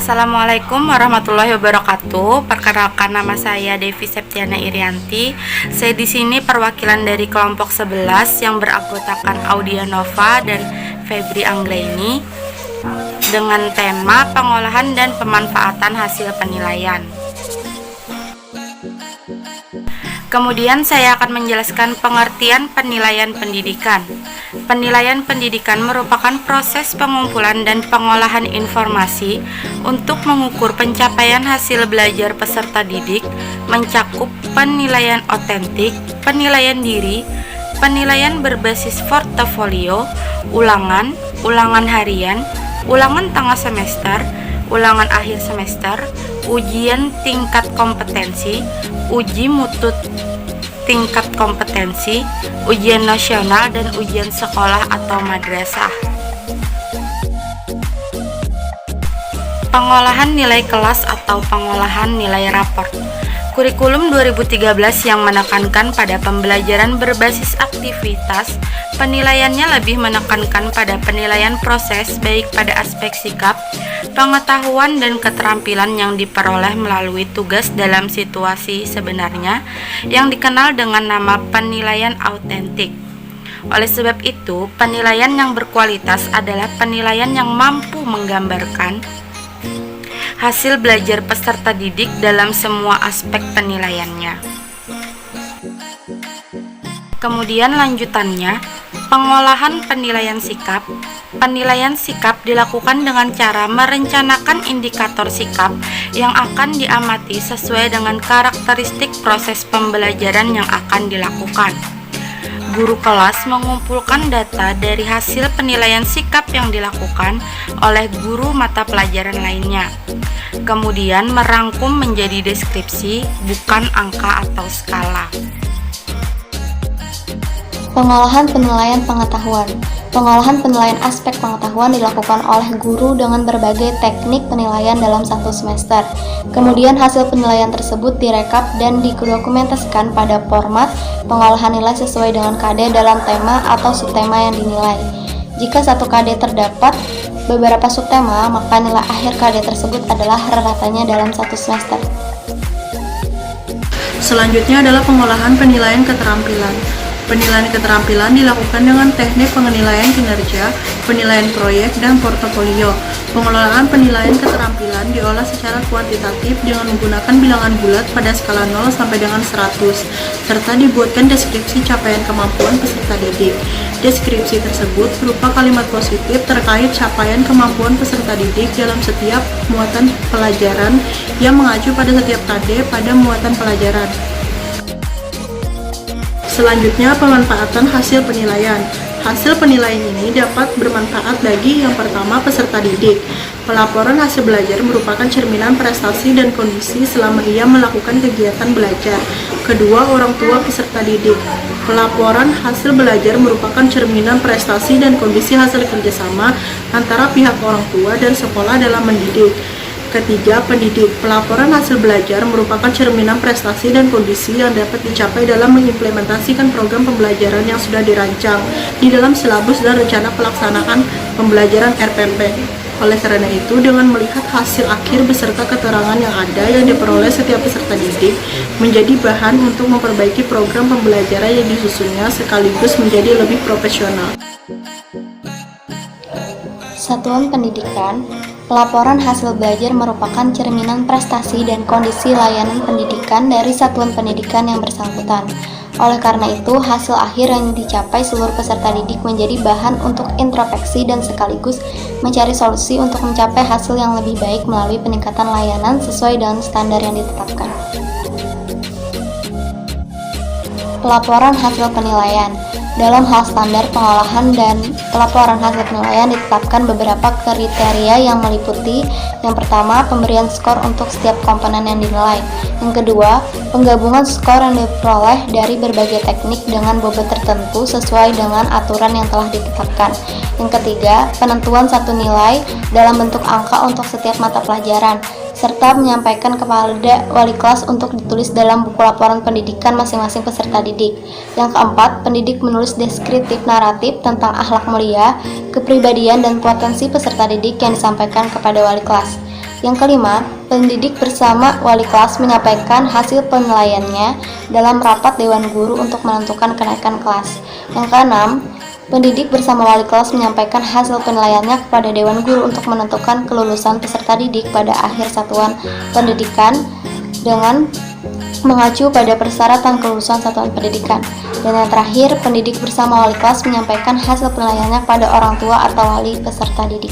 Assalamualaikum warahmatullahi wabarakatuh. Perkenalkan, nama saya Devi Septiana Irianti. Saya di sini perwakilan dari kelompok 11 yang beranggotakan Audia Nova dan Febri Anggraini dengan tema pengolahan dan pemanfaatan hasil penilaian. Kemudian saya akan menjelaskan pengertian penilaian pendidikan. Penilaian pendidikan merupakan proses pengumpulan dan pengolahan informasi untuk mengukur pencapaian hasil belajar peserta didik, mencakup penilaian otentik, penilaian diri, penilaian berbasis portofolio, ulangan, ulangan harian, ulangan tengah semester, ulangan akhir semester, ujian tingkat kompetensi, uji mutu tingkat kompetensi, ujian nasional, dan ujian sekolah atau madrasah. Pengolahan nilai kelas atau pengolahan nilai raport. Kurikulum 2013 yang menekankan pada pembelajaran berbasis aktivitas, penilaiannya lebih menekankan pada penilaian proses baik pada aspek sikap, pengetahuan dan keterampilan yang diperoleh melalui tugas dalam situasi sebenarnya yang dikenal dengan nama penilaian autentik. Oleh sebab itu, penilaian yang berkualitas adalah penilaian yang mampu menggambarkan hasil belajar peserta didik dalam semua aspek penilaiannya. Kemudian lanjutannya, pengolahan penilaian sikap. Penilaian sikap dilakukan dengan cara merencanakan indikator sikap yang akan diamati sesuai dengan karakteristik proses pembelajaran yang akan dilakukan. Guru kelas mengumpulkan data dari hasil penilaian sikap yang dilakukan oleh guru mata pelajaran lainnya. Kemudian merangkum menjadi deskripsi, bukan angka atau skala. Pengolahan penilaian pengetahuan. Pengolahan penilaian aspek pengetahuan dilakukan oleh guru dengan berbagai teknik penilaian dalam satu semester. Kemudian hasil penilaian tersebut direkap dan didokumentasikan pada format pengolahan nilai sesuai dengan KD dalam tema atau subtema yang dinilai. Jika satu KD terdapat beberapa subtema, maka nilai akhir KD tersebut adalah rata-ratanya dalam satu semester. Selanjutnya adalah pengolahan penilaian keterampilan. Penilaian keterampilan dilakukan dengan teknik penilaian kinerja, penilaian proyek, dan portofolio. Pengelolaan penilaian keterampilan diolah secara kuantitatif dengan menggunakan bilangan bulat pada skala 0 sampai dengan 100, serta dibuatkan deskripsi capaian kemampuan peserta didik. Deskripsi tersebut berupa kalimat positif terkait capaian kemampuan peserta didik dalam setiap muatan pelajaran yang mengacu pada setiap KD pada muatan pelajaran. Selanjutnya, pemanfaatan hasil penilaian. Hasil penilaian ini dapat bermanfaat bagi yang pertama, peserta didik. Pelaporan hasil belajar merupakan cerminan prestasi dan kondisi selama ia melakukan kegiatan belajar. Kedua, orang tua peserta didik. Pelaporan hasil belajar merupakan cerminan prestasi dan kondisi hasil kerjasama antara pihak orang tua dan sekolah dalam mendidik. Ketiga, pendidik. Pelaporan hasil belajar merupakan cerminan prestasi dan kondisi yang dapat dicapai dalam mengimplementasikan program pembelajaran yang sudah dirancang di dalam silabus dan rencana pelaksanaan pembelajaran RPP. Oleh karena itu, dengan melihat hasil akhir beserta keterangan yang ada yang diperoleh setiap peserta didik menjadi bahan untuk memperbaiki program pembelajaran yang disusunnya sekaligus menjadi lebih profesional. Satuan pendidikan. Pelaporan hasil belajar merupakan cerminan prestasi dan kondisi layanan pendidikan dari satuan pendidikan yang bersangkutan. Oleh karena itu, hasil akhir yang dicapai seluruh peserta didik menjadi bahan untuk introspeksi dan sekaligus mencari solusi untuk mencapai hasil yang lebih baik melalui peningkatan layanan sesuai dengan standar yang ditetapkan. Pelaporan hasil penilaian. Dalam hal standar pengolahan dan pelaporan hasil penilaian ditetapkan beberapa kriteria yang meliputi: yang pertama, pemberian skor untuk setiap komponen yang dinilai; yang kedua, penggabungan skor yang diperoleh dari berbagai teknik dengan bobot tertentu sesuai dengan aturan yang telah ditetapkan; yang ketiga, penentuan satu nilai dalam bentuk angka untuk setiap mata pelajaran, serta menyampaikan kepada wali kelas untuk ditulis dalam buku laporan pendidikan masing-masing peserta didik. Yang keempat, pendidik menulis deskriptif naratif tentang akhlak mulia, kepribadian, dan potensi peserta didik yang disampaikan kepada wali kelas. Yang kelima, pendidik bersama wali kelas menyampaikan hasil penilaiannya dalam rapat Dewan Guru untuk menentukan kenaikan kelas. Yang keenam, pendidik bersama wali kelas menyampaikan hasil penilaiannya kepada Dewan Guru untuk menentukan kelulusan peserta didik pada akhir satuan pendidikan dengan mengacu pada persyaratan kelulusan satuan pendidikan. Dan yang terakhir, pendidik bersama wali kelas menyampaikan hasil penilaiannya kepada orang tua atau wali peserta didik.